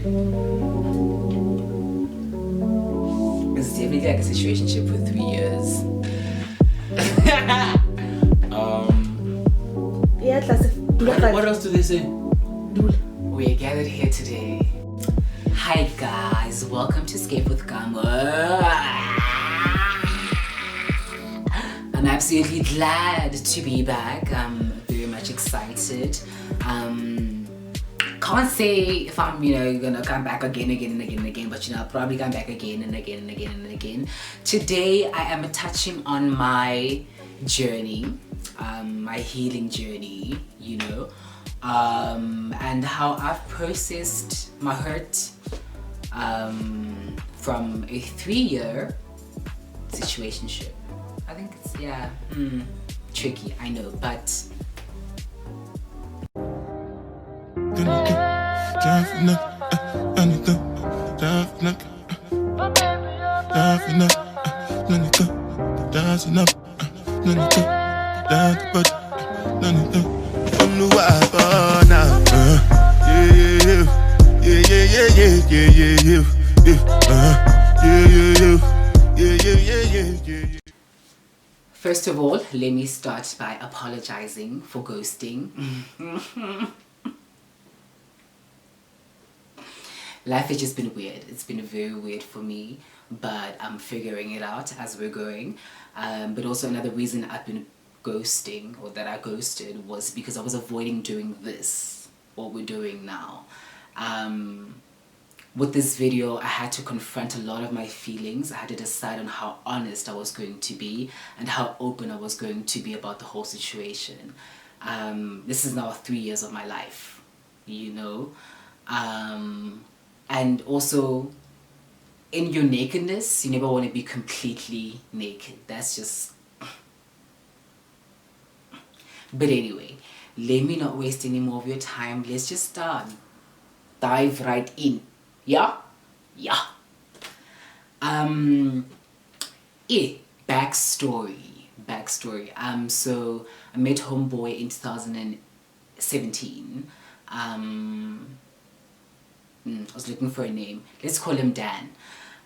It's definitely like a situationship for 3 years. Yeah, what else do they say? We're gathered here today. Hi guys, welcome to Skyf with Gamo. I'm absolutely glad to be back. I'm very much excited. Can't say if I'm, gonna come back again, but I'll probably come back again and again. Today I am touching on my journey, my healing journey, and how I've processed my hurt from a 3-year situationship. I think it's, tricky, I know, but first of all, let me start by apologizing for ghosting. Life has just been weird. It's been very weird for me, but I'm figuring it out as we're going. But also another reason I've been ghosting, or that I ghosted, was because I was avoiding doing this, what we're doing now. With this video, I had to confront a lot of my feelings. I had to decide on how honest I was going to be and how open I was going to be about the whole situation. This is now 3 years of my life, and also, in your nakedness, you never want to be completely naked. That's just... But anyway, let me not waste any more of your time. Let's just dive right in. Yeah? Yeah. Backstory. So I met Homeboy in 2017. I was looking for a name. Let's call him Dan.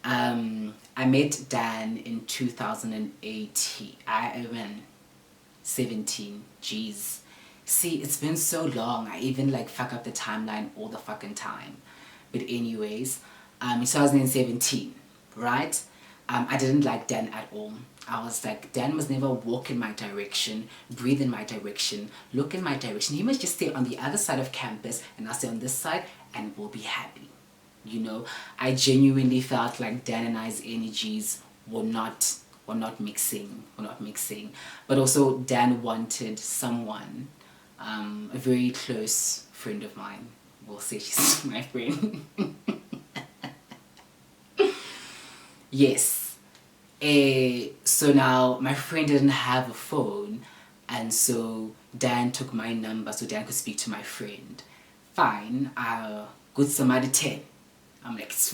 I met Dan in 2018. 17. Jeez. See, it's been so long. I even fuck up the timeline all the fucking time. But anyways, in 2017, right? I didn't like Dan at all. I was like, Dan must never walk in my direction, breathe in my direction, look in my direction. He must just stay on the other side of campus and I'll stay on this side and we'll be happy. I genuinely felt like Dan and I's energies were not mixing. But also Dan wanted someone, a very close friend of mine. We'll say she's my friend. Yes. So now my friend didn't have a phone, and so Dan took my number so Dan could speak to my friend. Fine. Good Samaritan. I'm like, it's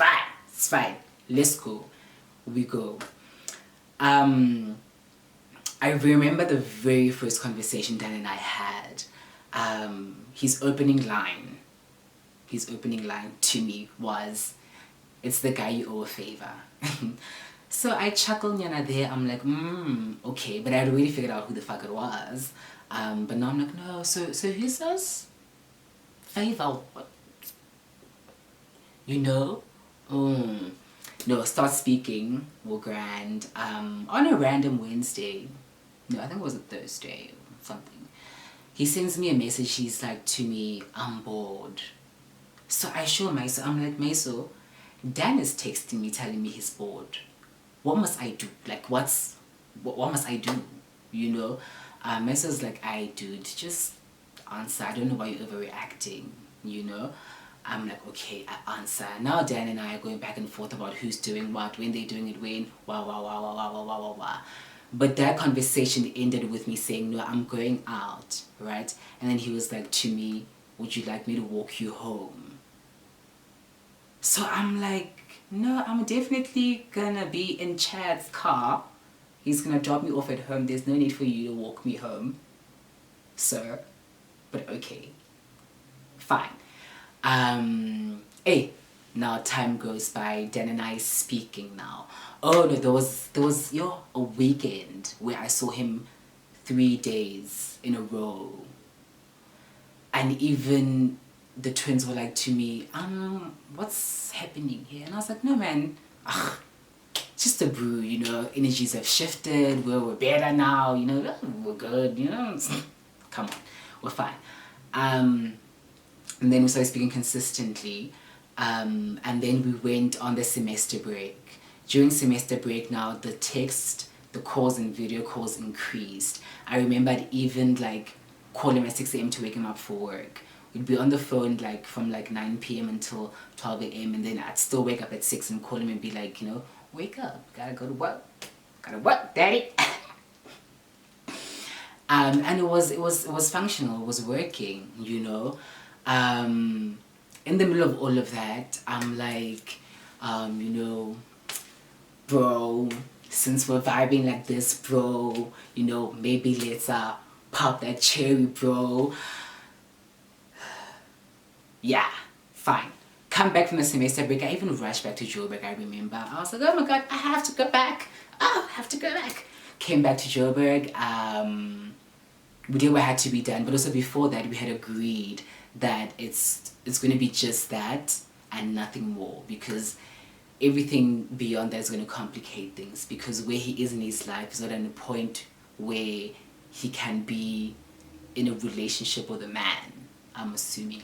fine. Let's go. We go. I remember the very first conversation Dan and I had. His opening line to me was, "It's the guy you owe a favor." So I chuckled there. I'm like, okay, but I had already figured out who the fuck it was. But now I'm like, no, so who's this? Favor, what? No, start speaking, we're grand. On a random Wednesday, no, I think it was a Thursday or something, he sends me a message. He's like to me, "I'm bored." So I show Maiso, I'm like, "Maiso, Dan is texting me telling me he's bored. What must I do? What must I do?" Maiso's like, dude, just answer. I don't know why you're overreacting, I'm like, okay, I answer. Now Dan and I are going back and forth about who's doing what, when they're doing it, when, wow. But that conversation ended with me saying, "No, I'm going out," right? And then he was like to me, "Would you like me to walk you home?" So I'm like, no, I'm definitely gonna be in Chad's car. He's gonna drop me off at home. There's no need for you to walk me home, sir. But okay, fine. Hey, Now time goes by, Dan and I is speaking now. Oh no, there was a weekend where I saw him 3 days in a row. And even the twins were like to me, what's happening here? And I was like, no man, just a brew, you know, energies have shifted, we're better now, you know, we're good, you know, come on, we're fine. And then we started speaking consistently, and then we went on the semester break. During semester break now, the text, the calls and video calls increased. I remember I'd even like call him at 6 a.m. to wake him up for work. We'd be on the phone like from like 9 p.m. until 12 a.m. and then I'd still wake up at 6 and call him and be like, you know, wake up, gotta go to work, daddy. And it was functional, it was working, you know. In the middle of all of that, I'm like, you know, bro, since we're vibing like this, bro, you know, maybe let's pop that cherry, bro. Yeah, fine. Come back from the semester break. I even rushed back to Joburg, I remember. I was like, oh my god, I have to go back. Oh, I have to go back. Came back to Joburg. We did what had to be done, but also before that, we had agreed that it's going to be just that and nothing more, because everything beyond that is going to complicate things, because where he is in his life is not at a point where he can be in a relationship with a man, I'm assuming.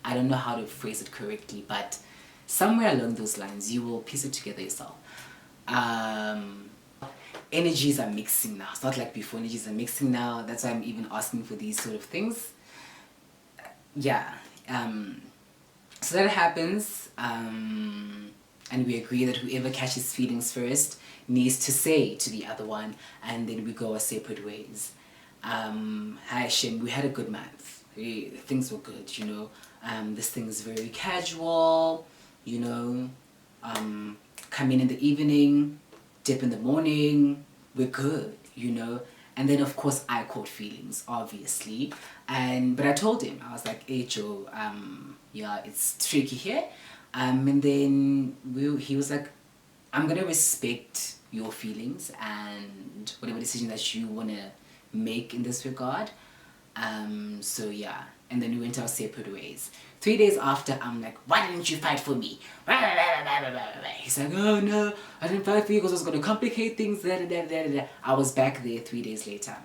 I don't know how to phrase it correctly, but somewhere along those lines, you will piece it together yourself. Energies are mixing now. It's not like before, energies are mixing now. That's why I'm even asking for these sort of things. Yeah. So that happens, and we agree that whoever catches feelings first needs to say to the other one, and then we go our separate ways. Hi Shem, we had a good month. Things were good, you know. This thing is very casual, you know. Come in the evening, dip in the morning, we're good, you know. And then of course I caught feelings, obviously. But I told him, I was like, hey Joe, yeah, it's tricky here. And then he was like, I'm gonna respect your feelings and whatever decision that you wanna make in this regard. So yeah, and then we went our separate ways. 3 days after, I'm like, why didn't you fight for me? He's like, oh no, I didn't fight for you because it was going to complicate things. I was back there 3 days later.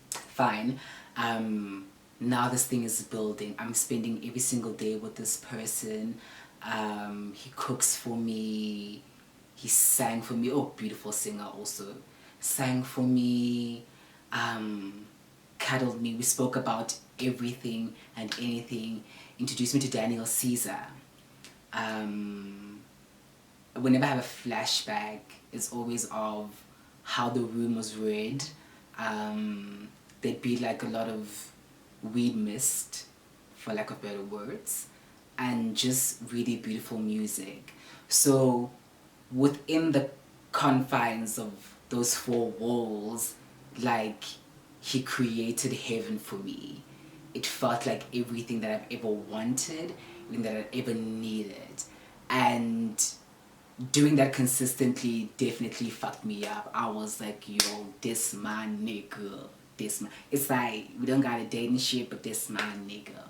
Fine. Now this thing is building. I'm spending every single day with this person. He cooks for me. He sang for me. Oh, beautiful singer also. Sang for me. Cuddled me. We spoke about everything and anything. Introduced me to Daniel Caesar. Whenever I have a flashback, it's always of how the room was read. There'd be like a lot of weed mist, for lack of better words, and just really beautiful music. So within the confines of those four walls, like, he created heaven for me. It felt like everything that I've ever wanted, everything that I've ever needed. And doing that consistently definitely fucked me up. I was like, yo, this my nigga. This my... It's like, we don't got a dating shit, but this my nigga.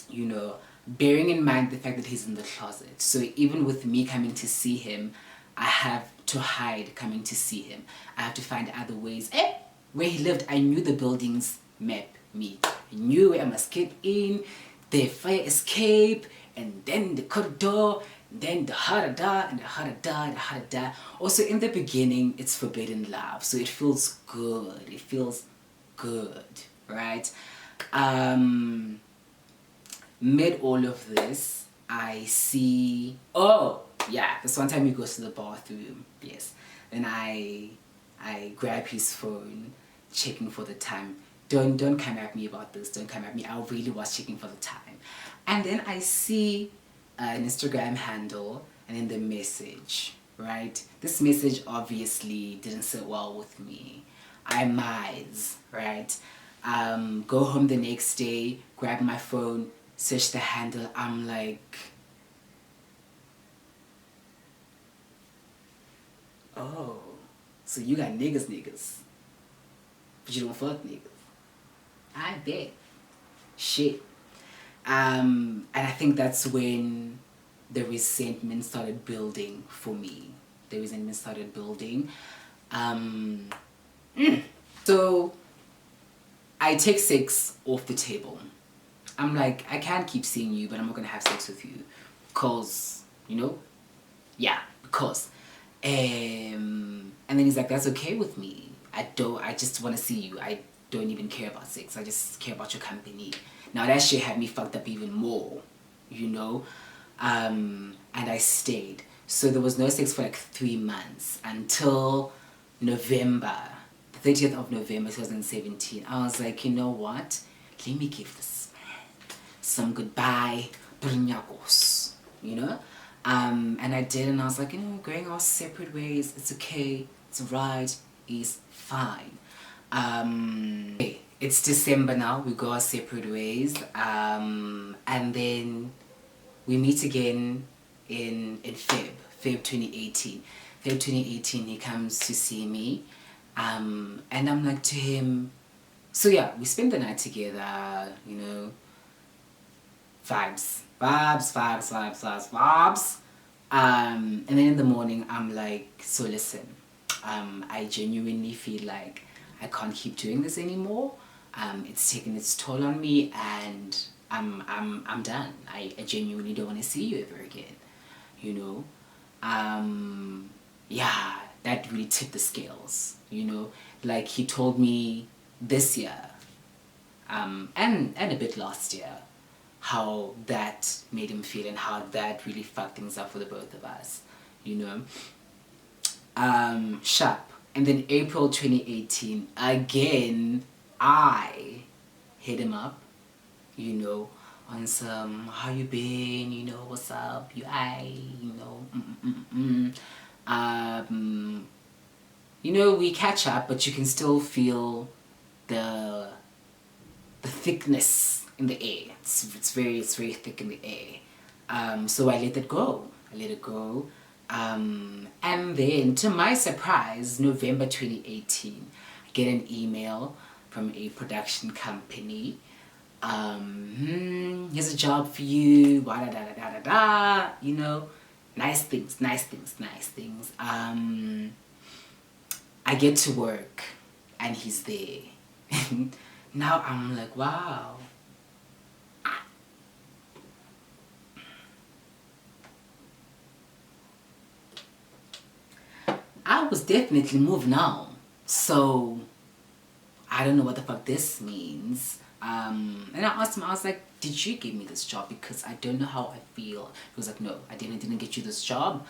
You know, bearing in mind the fact that he's in the closet. So even with me coming to see him, I have to hide coming to see him. I have to find other ways. Where he lived, I knew the building's map. I knew where I must get in, the fire escape, and then the corridor, and then the harada, and the harada, and the harada. Also, in the beginning, it's forbidden love, so it feels good. It feels good, right? Mid all of this, I see... Oh, yeah, this one time he goes to the bathroom, yes. Then I grab his phone, checking for the time. Don't come at me about this. Don't come at me. I really was checking for the time. And then I see an Instagram handle and then the message, right? This message obviously didn't sit well with me. I mize, right? Go home the next day, grab my phone, search the handle. I'm like, Oh, so you got niggas, but you don't fuck niggas. I bet. Shit. And I think that's when the resentment started building for me. The resentment started building. So I take sex off the table. I'm like, I can't keep seeing you, but I'm not gonna have sex with you. Cause, you know? Yeah, because. And then he's like, that's okay with me. I just wanna see you. I don't even care about sex. I just care about your company. Now that shit had me fucked up even more, you know? And I stayed. So there was no sex for like 3 months until November, the 30th of November 2017. I was like, you know what? Let me give this man some goodbye brinyakos, you know? And I did, and I was like, you know, going our separate ways. It's okay. It's right. It's fine. It's December now. We go our separate ways. And then we meet again in Feb 2018. Feb 2018, he comes to see me. And I'm like to him, so yeah, we spend the night together, you know, vibes. And then in the morning, I'm like, so listen, I genuinely feel like I can't keep doing this anymore. It's taken its toll on me, and I'm done. I genuinely don't want to see you ever again, you know. Yeah, that really tipped the scales, you know. Like, he told me this year, and a bit last year, how that made him feel and how that really fucked things up for the both of us, you know. Sharp. And then April 2018, again, I hit him up, you know, on some, how you been, you know, what's up, you know, you know, we catch up, but you can still feel the thickness in the air. It's very thick in the air. So I let it go. And then, to my surprise, November 2018, I get an email from a production company. Here's a job for you, you know, nice things. I get to work, and he's there. Now I'm like, wow. I was definitely moving on. So I don't know what the fuck this means. And I asked him, I was like, did you give me this job? Because I don't know how I feel. He was like, no, I didn't get you this job.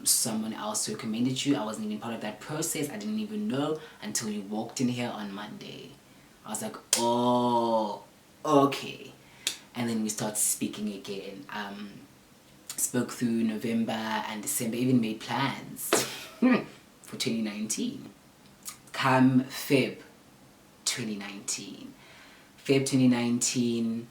Someone else recommended you. I wasn't even part of that process. I didn't even know until you walked in here on Monday. I was like, oh, okay. And then we started speaking again. Spoke through November and December, even made plans for 2019. Come Feb 2019. Feb 2019,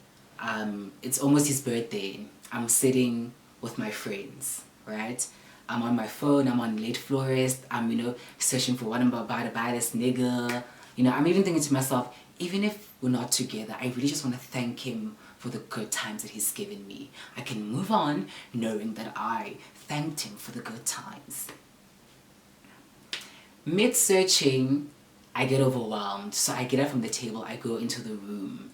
it's almost his birthday. I'm sitting with my friends, right? I'm on my phone, I'm on Late Florist, I'm, you know, searching for what I'm about to buy this nigga. You know, I'm even thinking to myself, even if we're not together, I really just want to thank him for the good times that he's given me. I can move on knowing that I thanked him for the good times. Mid-searching, I get overwhelmed. So I get up from the table, I go into the room.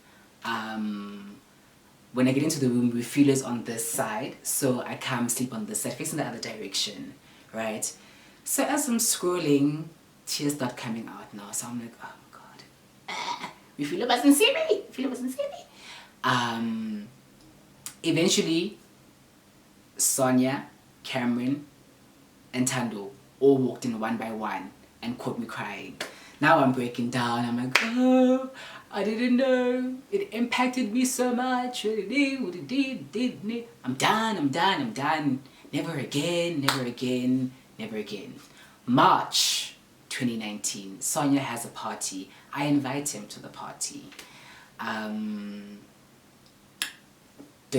When I get into the room, refueler's on this side, so I come sleep on this side, facing the other direction, right? So as I'm scrolling, tears start coming out now. So I'm like, oh my god, refueler wasn't see me. Eventually, Sonia, Cameron, and Tando all walked in one by one and caught me crying. Now I'm breaking down. I'm like, oh, I didn't know. It impacted me so much. I'm done. Never again. March 2019, Sonia has a party. I invite him to the party. Don't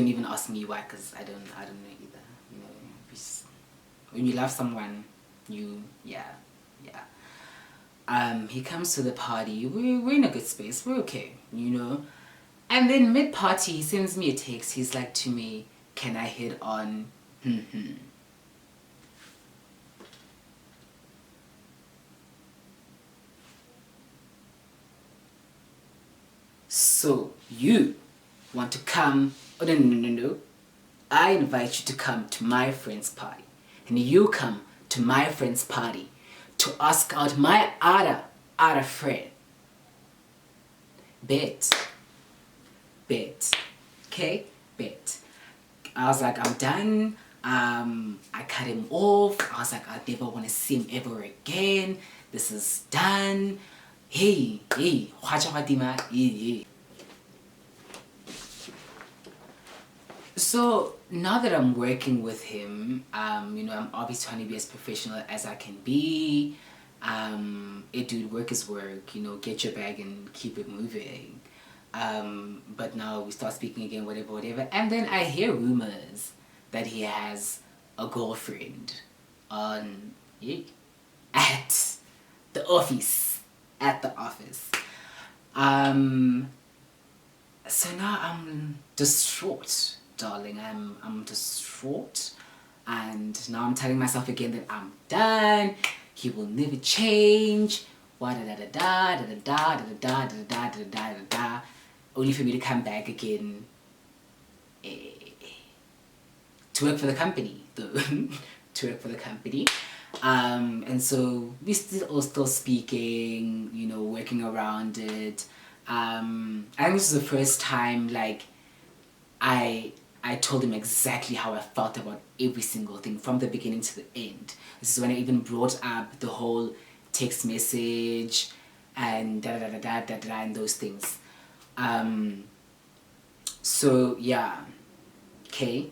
even ask me why, because I don't know either. You know, when you love someone, Yeah. He comes to the party. We're in a good space. We're okay, you know. And then mid-party, he sends me a text. He's like to me, can I hit on? So you want to come? Oh, no. I invite you to come to my friend's party. And you come to my friend's party to ask out my other friend. Bet. Okay? Bet. I was like, I'm done. I cut him off. I was like, I never want to see him ever again. This is done. Hey. So now that I'm working with him, you know, I'm obviously trying to be as professional as I can be. Dude, work is work, you know, get your bag and keep it moving. But now we start speaking again, whatever. And then I hear rumors that he has a girlfriend at the office. So now I'm distraught, darling. I'm distraught. And now I'm telling myself again that I'm done. He will never change. Only for me to come back again to work for the company, though. To work for the company. And so we still speaking, you know, working around it. I think this is the first time, like, I told him exactly how I felt about every single thing from the beginning to the end. This is when I even brought up the whole text message and and those things. So yeah, okay,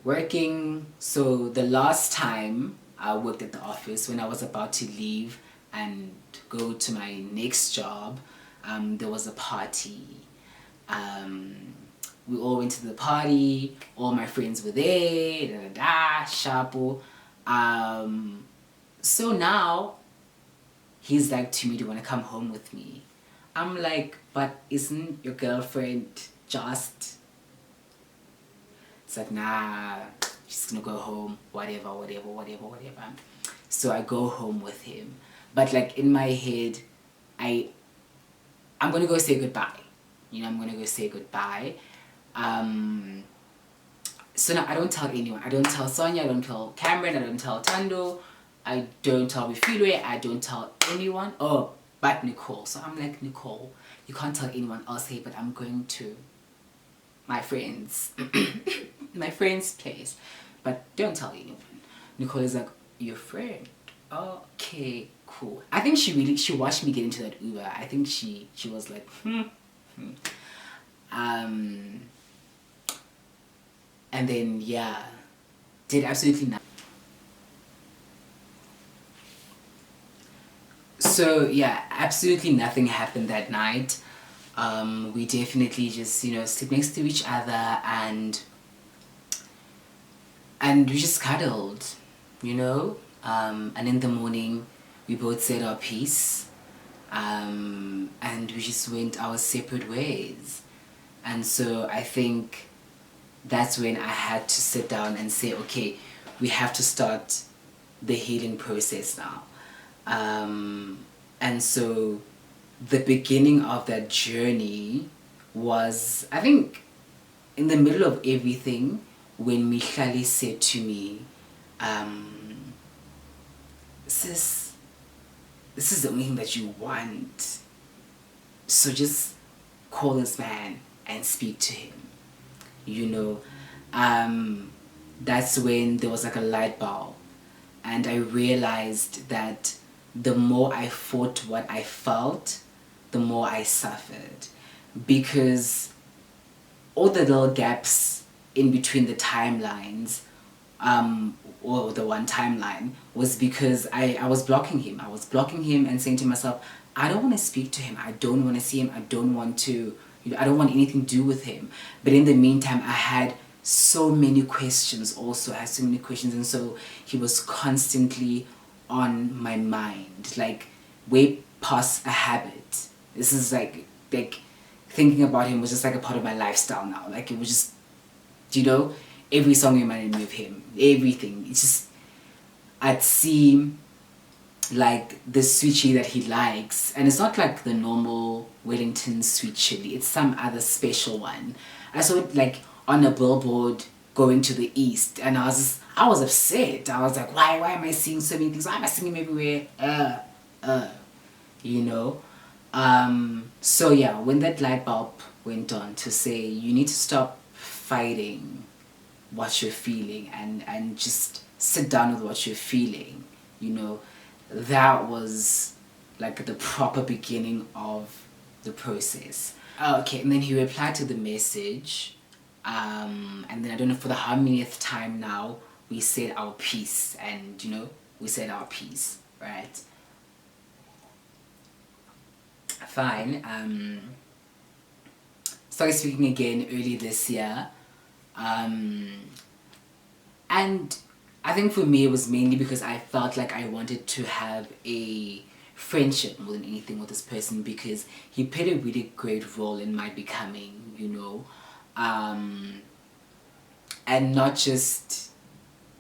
working. So the last time I worked at the office, when I was about to leave and go to my next job, there was a party. We all went to the party. All my friends were there. Shapo. So now he's like to me, do you want to come home with me? I'm like, but isn't your girlfriend just? It's like, nah, she's gonna go home, whatever. So I go home with him. But like in my head, I'm gonna go say goodbye. You know, I'm gonna go say goodbye. So now I don't tell anyone. I don't tell Sonia, I don't tell Cameron, I don't tell Tando, I don't tell Bifilwe, I don't tell anyone. Oh, but Nicole. So I'm like, Nicole, you can't tell anyone else, hey, but I'm going to my friend's my friend's place. But don't tell anyone. Nicole is like, your friend? Okay, cool. I think she watched me get into that Uber. I think she was like, and then yeah, did absolutely nothing. So yeah, absolutely nothing happened that night. We definitely just, you know, sleep next to each other and we just cuddled, you know. And in the morning we both said our piece, and we just went our separate ways. And so I think that's when I had to sit down and say, okay, we have to start the healing process now. And so the beginning of that journey was, I think, in the middle of everything, when Mihlali said to me, sis, this is the only thing that you want. So just call this man and speak to him. You know, that's when there was like a light bulb. And I realized that the more I fought what I felt, the more I suffered. Because all the little gaps in between the timelines, or the one timeline, was because I was blocking him. I was blocking him and saying to myself, I don't want to speak to him. I don't want to see him. I don't want anything to do with him. But in the meantime, I had so many questions also. I had so many questions. And so he was constantly on my mind, like way past a habit. This is like thinking about him was just like a part of my lifestyle now. Like it was just, you know, every song reminded me of him. Everything. It's just, I'd see like the sweet chili that he likes, and it's not like the normal Wellington sweet chili. It's some other special one. I saw it like on a billboard going to the east, and I was upset. I was like, why am I seeing so many things? Why am I seeing him everywhere? You know. So yeah, when that light bulb went on to say you need to stop fighting what you're feeling and just sit down with what you're feeling, you know, that was like the proper beginning of the process. Okay, and then he replied to the message, and then I don't know for the how manyth time now we said our piece, and you know, we said our piece, right? Fine. Started speaking again early this year. And I think for me it was mainly because I felt like I wanted to have a friendship more than anything with this person, because he played a really great role in my becoming, you know. And not just,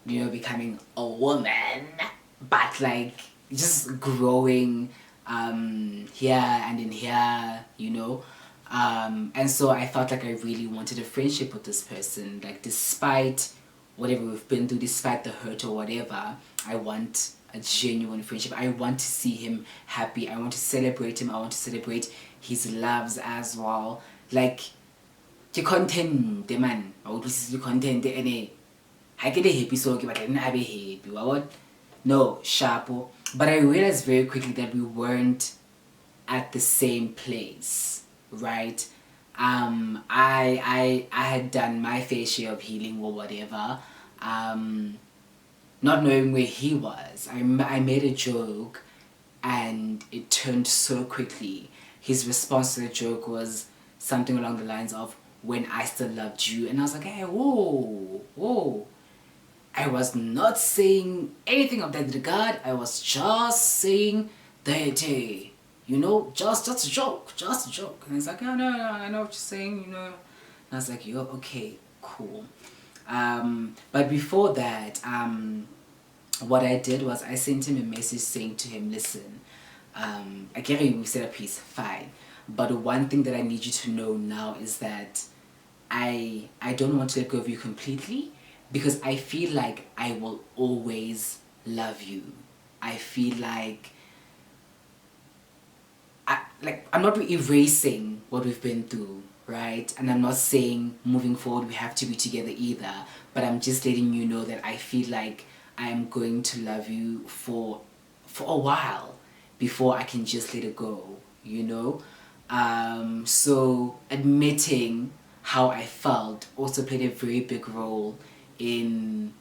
you know, becoming a woman, but like just growing here and in here, you know. And so I felt like I really wanted a friendship with this person, like despite whatever we've been through, despite the hurt or whatever. I want a genuine friendship. I want to see him happy. I want to celebrate him. I want to celebrate his loves as well. Like, the content, man. I would see the content and I get happy, so but I didn't have a happy. What? No, sharpo. But I realized very quickly that we weren't at the same place, right? I had done my fair share of healing or whatever, not knowing where he was. I made a joke, and it turned so quickly. His response to the joke was something along the lines of, "When I still loved you," and I was like, "Hey, whoa, whoa." I was not saying anything of that regard. I was just saying that, hey, you know, just a joke, just a joke. And he's like, "Oh, no, I know what you're saying, you know." And I was like, "Yo, okay, cool." But before that, what I did was I sent him a message saying to him, "Listen, I get it, we said a piece, fine. But one thing that I need you to know now is that I don't want to let go of you completely, because I feel like I will always love you. I feel like I'm not erasing what we've been through, right? And I'm not saying moving forward we have to be together either, but I'm just letting you know that I feel like I am going to love you for a while before I can just let it go, you know?" So admitting how I felt also played a very big role in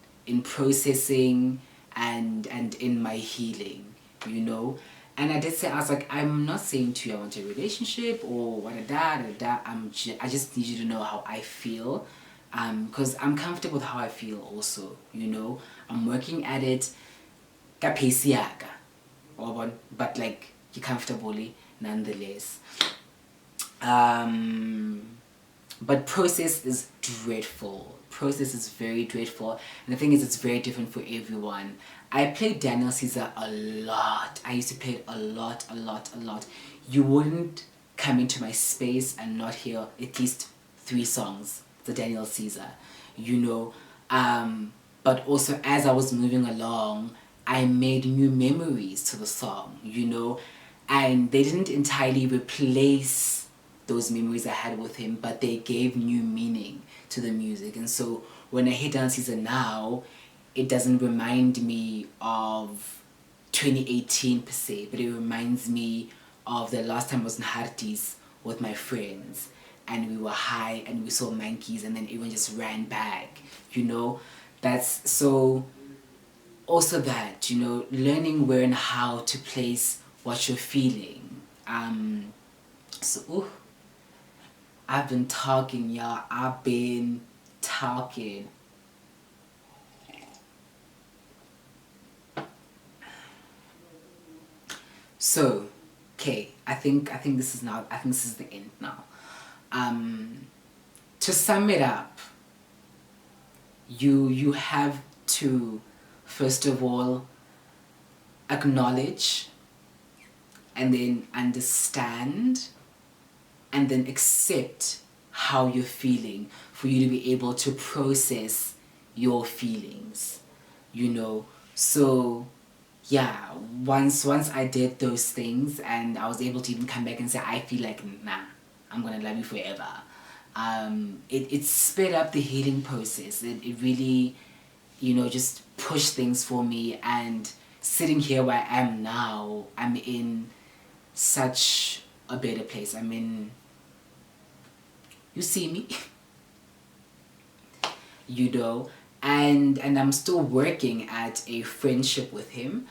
processing and in my healing, you know. And I did say, I was like, I'm not saying to you I want a relationship or what da. I just need you to know how I feel, because I'm comfortable with how I feel also, you know. I'm working at it ka pace yaka, but like you're comfortably nonetheless. But process is dreadful. Process is very dreadful. And the thing is, it's very different for everyone. I played Daniel Caesar a lot. I used to play it a lot. You wouldn't come into my space and not hear at least 3 songs, the Daniel Caesar, you know. But also as I was moving along, I made new memories to the song, you know. And they didn't entirely replace those memories I had with him, but they gave new meaning to the music. And so when I hear Dance Season now, it doesn't remind me of 2018 per se, but it reminds me of the last time I was in Hartis with my friends, and we were high and we saw monkeys and then everyone just ran back, you know. That's so also that, you know, learning where and how to place what you're feeling. I've been talking, y'all. I've been talking. So, okay, I think this is the end now. To sum it up, you have to first of all acknowledge, and then understand, and then accept how you're feeling, for you to be able to process your feelings, you know. So yeah, once I did those things and I was able to even come back and say, I feel like, nah, I'm gonna love you forever, it sped up the healing process. It really, you know, just pushed things for me. And sitting here where I am now, I'm in such a better place. I'm in, you see me, you know, and I'm still working at a friendship with him,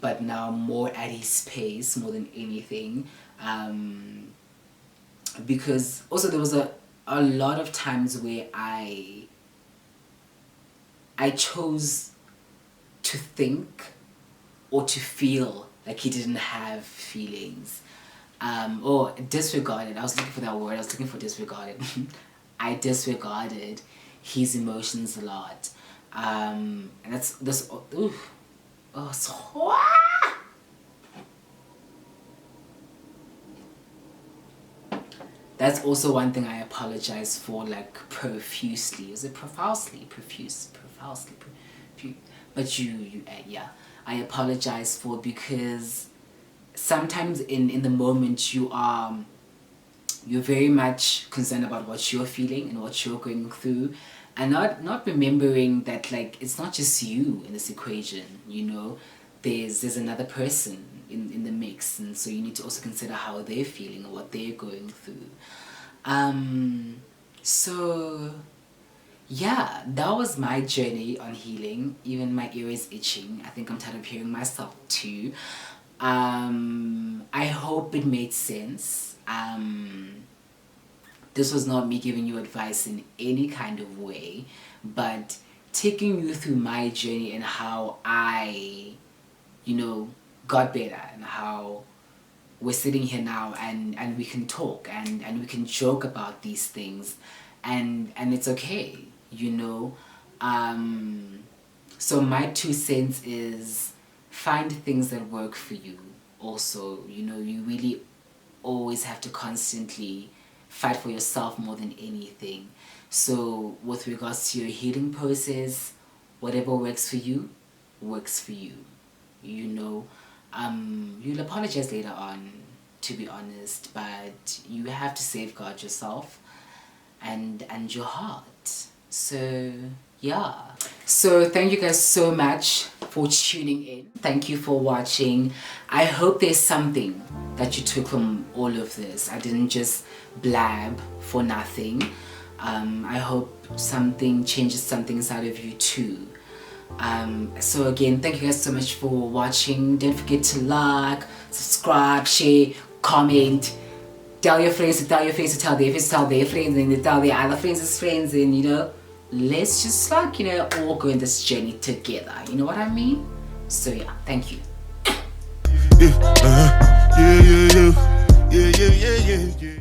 but now more at his pace more than anything, because also there was a lot of times where I chose to think or to feel like he didn't have feelings, or disregarded. I was looking for that word. I was looking for disregarded. I disregarded his emotions a lot, and that's ooh, oh, so, that's also one thing I apologize for, like, profusely. Is it profusely? Profusely. But yeah, I apologize for, because sometimes in the moment you're very much concerned about what you're feeling and what you're going through, and not remembering that, like, it's not just you in this equation, you know. There's another person in the mix, and so you need to also consider how they're feeling or what they're going through. So yeah, that was my journey on healing. Even my ear is itching. I think I'm tired of hearing myself too. I hope it made sense. This was not me giving you advice in any kind of way, but taking you through my journey and how I, you know, got better, and how we're sitting here now and we can talk and we can joke about these things, and it's okay, you know. So my 2 cents is, find things that work for you. Also, you know, you really always have to constantly fight for yourself more than anything. So with regards to your healing process, whatever works for you, works for you, you know. You'll apologize later on, to be honest, but you have to safeguard yourself and your heart. So yeah, so thank you guys so much for tuning in. Thank you for watching. I hope there's something that you took from all of this. I didn't just blab for nothing. I hope something changes something inside of you too. So again, thank you guys so much for watching. Don't forget to like, subscribe, share, comment, tell your friends to tell your friends to tell their friends to tell their friends, and they tell their other friends' friends, and you know, let's just, like, you know, all go in this journey together, you know what I mean? So yeah, thank you. Yeah.